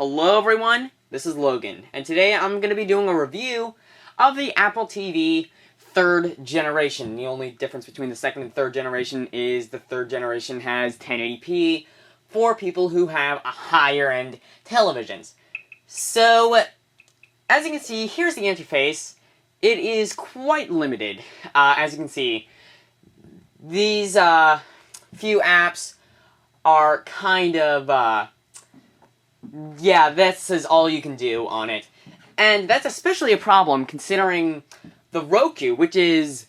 Hello everyone, this is Logan, and today I'm going to be doing a review of the Apple TV 3rd generation. The only difference between the 2nd and 3rd generation is the 3rd generation has 1080p for people who have a higher end televisions. So, as you can see, here's the interface. It is quite limited. As you can see, these few apps are kind of yeah, this is all you can do on it. And that's especially a problem considering the Roku, which is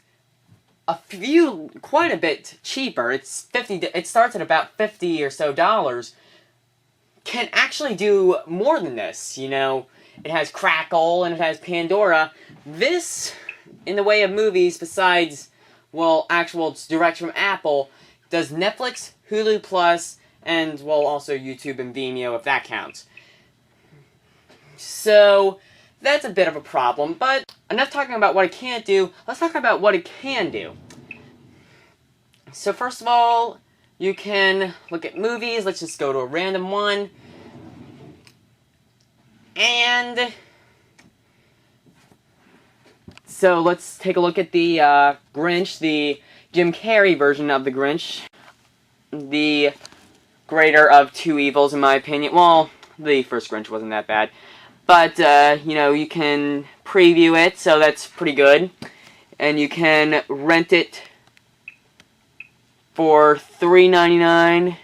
quite a bit cheaper. It starts at about $50 or so, can actually do more than this. You know, it has Crackle and it has Pandora. This, in the way of movies, besides, well, actual direct from Apple, does Netflix, Hulu Plus, and, well, also YouTube and Vimeo, if that counts. So, that's a bit of a problem, but enough talking about what it can't do, let's talk about what it can do. So first of all, you can look at movies. Let's just go to a random one. And so let's take a look at the Grinch, the Jim Carrey version of the Grinch. The greater of two evils, in my opinion. Well, the first Grinch wasn't that bad. But, you know, you can preview it, so that's pretty good. And you can rent it for $3.99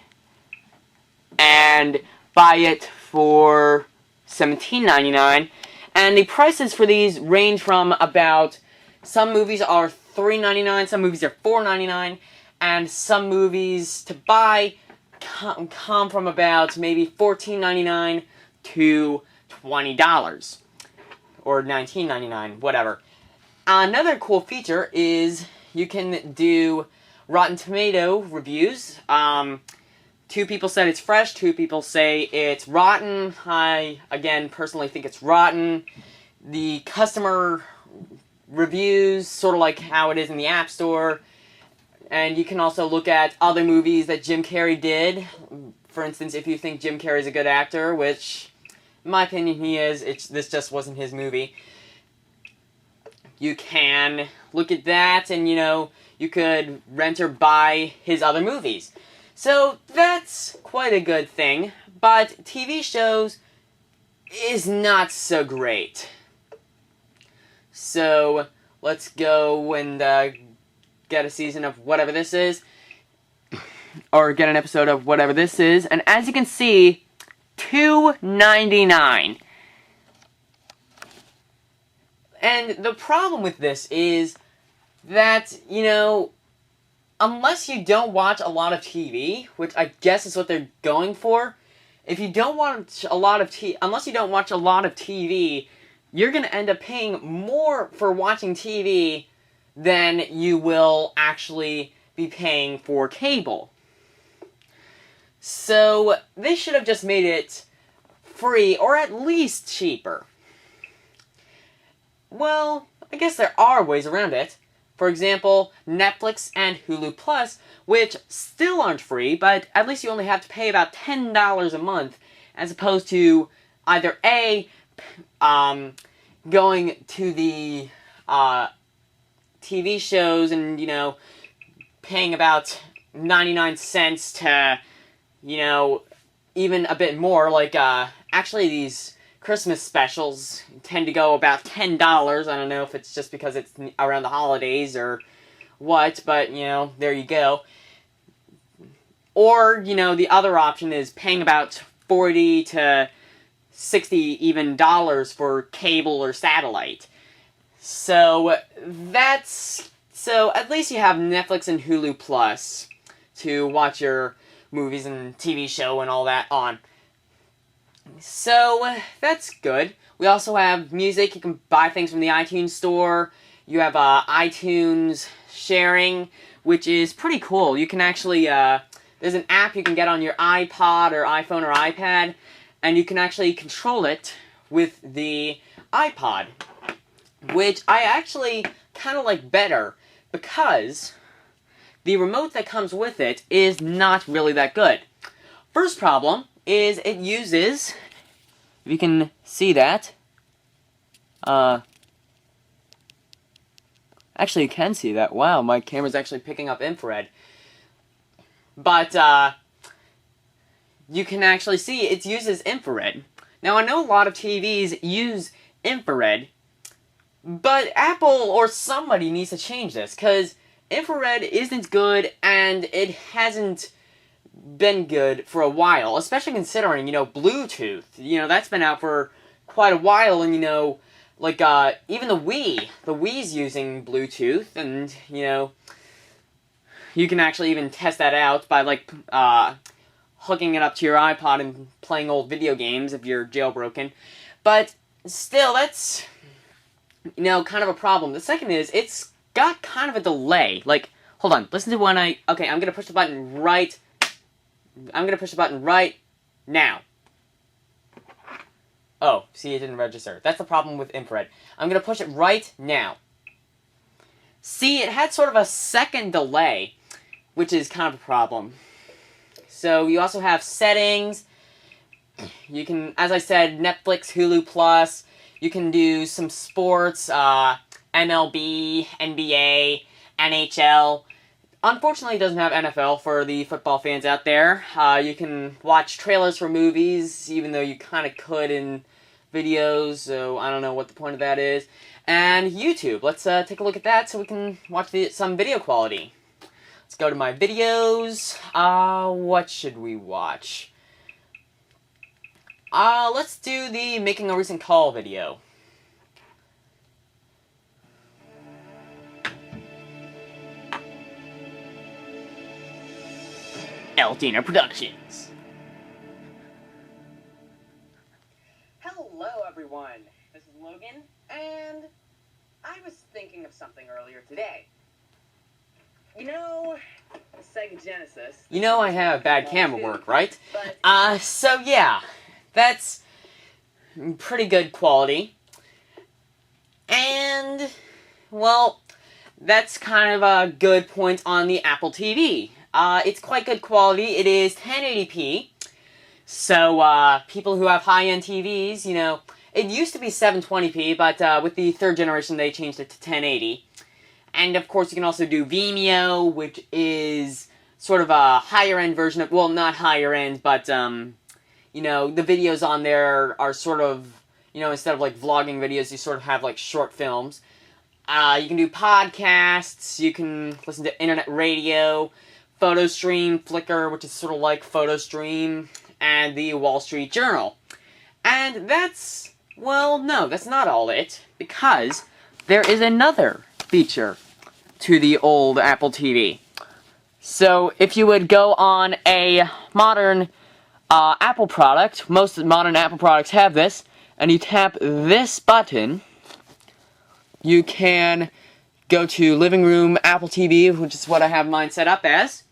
and buy it for $17.99. And the prices for these range from about, some movies are $3.99, some movies are $4.99, and some movies to buy come from about maybe $14.99 to $20 or $19.99, whatever. Another cool feature is you can do Rotten Tomato reviews. 2 people said it's fresh, 2 people say it's rotten. I, again, personally think it's rotten. The customer reviews, sort of like how it is in the App Store. And you can also look at other movies that Jim Carrey did. For instance, if you think Jim Carrey's a good actor, which, in my opinion, he is, this just wasn't his movie. You can look at that, and, you know, you could rent or buy his other movies. So, that's quite a good thing, but TV shows is not so great. So, let's go and get a season of whatever this is, or get an episode of whatever this is, and as you can see, $2.99. And the problem with this is that, you know, unless you don't watch a lot of TV, which I guess is what they're going for, if you don't watch a lot of unless you don't watch a lot of TV, you're going to end up paying more for watching TV than you will actually be paying for cable. So, they should have just made it free, or at least cheaper. Well, I guess there are ways around it. For example, Netflix and Hulu Plus, which still aren't free, but at least you only have to pay about $10 a month, as opposed to either A, going to the TV shows and, you know, paying about 99 cents to, you know, even a bit more, like, actually these Christmas specials tend to go about $10. I don't know if it's just because it's around the holidays or what, but, you know, there you go. Or, you know, the other option is paying about $40 to $60 even dollars for cable or satellite. So, so at least you have Netflix and Hulu Plus to watch your movies and TV show and all that on. So, that's good. We also have music. You can buy things from the iTunes store. You have iTunes sharing, which is pretty cool. You can actually, there's an app you can get on your iPod or iPhone or iPad, and you can actually control it with the iPod, which I actually kind of like better, because the remote that comes with it is not really that good. First problem is it uses If you can see that. Actually, you can see that. Wow, my camera's actually picking up infrared. But, you can actually see it uses infrared. Now, I know a lot of TVs use infrared, but Apple or somebody needs to change this, because infrared isn't good, and it hasn't been good for a while, especially considering, Bluetooth. That's been out for quite a while, and, like, even the Wii's using Bluetooth, and, you can actually even test that out by, like, hooking it up to your iPod and playing old video games if you're jailbroken. But still, that's, kind of a problem. The second is, it's got kind of a delay. Like, hold on, listen to when okay, I'm gonna push the button right now. Oh, see, it didn't register. That's the problem with infrared. I'm gonna push it right now. See, it had sort of a second delay, which is kind of a problem. So you also have settings. You can, as I said, Netflix, Hulu Plus. You can do some sports, MLB, NBA, NHL. Unfortunately, it doesn't have NFL for the football fans out there. You can watch trailers for movies, even though you kind of could in videos, so I don't know what the point of that is. And YouTube. Let's take a look at that so we can watch some video quality. Let's go to my videos. What should we watch? Let's do the making a recent call video. Eltina Productions. Hello, everyone. This is Logan, and I was thinking of something earlier today. Sega Genesis. I have bad camera work, right? So yeah, that's pretty good quality. And, well, that's kind of a good point on the Apple TV. It's quite good quality. It is 1080p. So, people who have high-end TVs, it used to be 720p, but with the third generation, they changed it to 1080. And, of course, you can also do Vimeo, which is sort of a higher-end version of, well, not higher-end, but, the videos on there are sort of, instead of, like, vlogging videos, you sort of have, like, short films. You can do podcasts, you can listen to internet radio, PhotoStream, Flickr, which is sort of like PhotoStream, and the Wall Street Journal. And that's, well, no, that's not all it, because there is another feature to the old Apple TV. So, if you would go on a modern Apple product, most modern Apple products have this, and you tap this button, you can go to Living Room Apple TV, which is what I have mine set up as,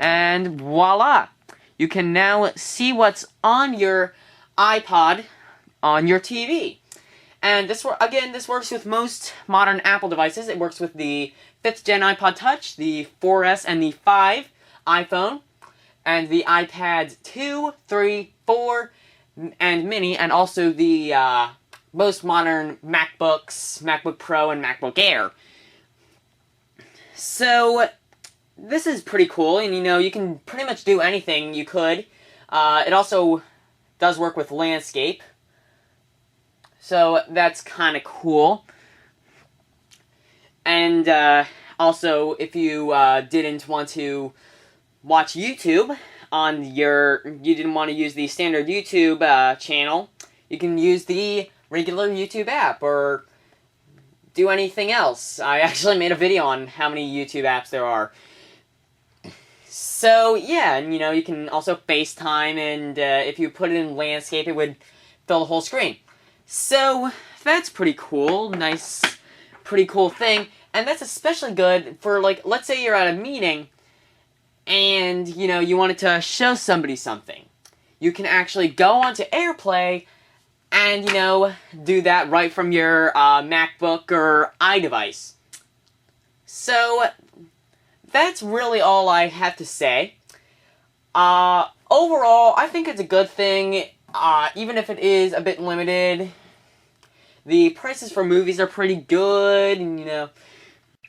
and voila! You can now see what's on your iPod on your TV. And this works with most modern Apple devices. It works with the 5th Gen iPod Touch, the 4S and the 5 iPhone, and the iPads 2, 3, 4, and Mini, and also the most modern MacBooks, MacBook Pro, and MacBook Air. So, this is pretty cool, and you can pretty much do anything you could. It also does work with landscape. So, that's kind of cool. And, also, if you didn't want to watch YouTube on you didn't want to use the standard YouTube channel, you can use the regular YouTube app, or do anything else. I actually made a video on how many YouTube apps there are. So, yeah, and you can also FaceTime, and if you put it in landscape, it would fill the whole screen. So, that's pretty cool. Nice, pretty cool thing. And that's especially good for, like, let's say you're at a meeting, and, you wanted to show somebody something. You can actually go onto AirPlay and, do that right from your MacBook or iDevice. So, that's really all I have to say. Overall, I think it's a good thing even if it is a bit limited, the prices for movies are pretty good, and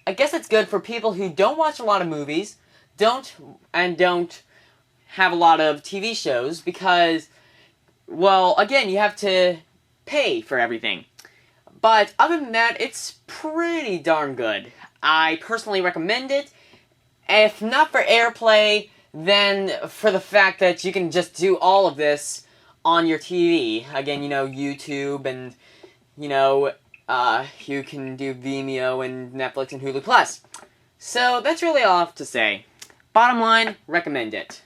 I guess it's good for people who don't watch a lot of movies, don't have a lot of TV shows, because, well, again, you have to pay for everything. But other than that, it's pretty darn good. I personally recommend it. If not for AirPlay, then for the fact that you can just do all of this on your TV. Again, YouTube, and, you can do Vimeo and Netflix and Hulu Plus. So that's really all I have to say. Bottom line, recommend it.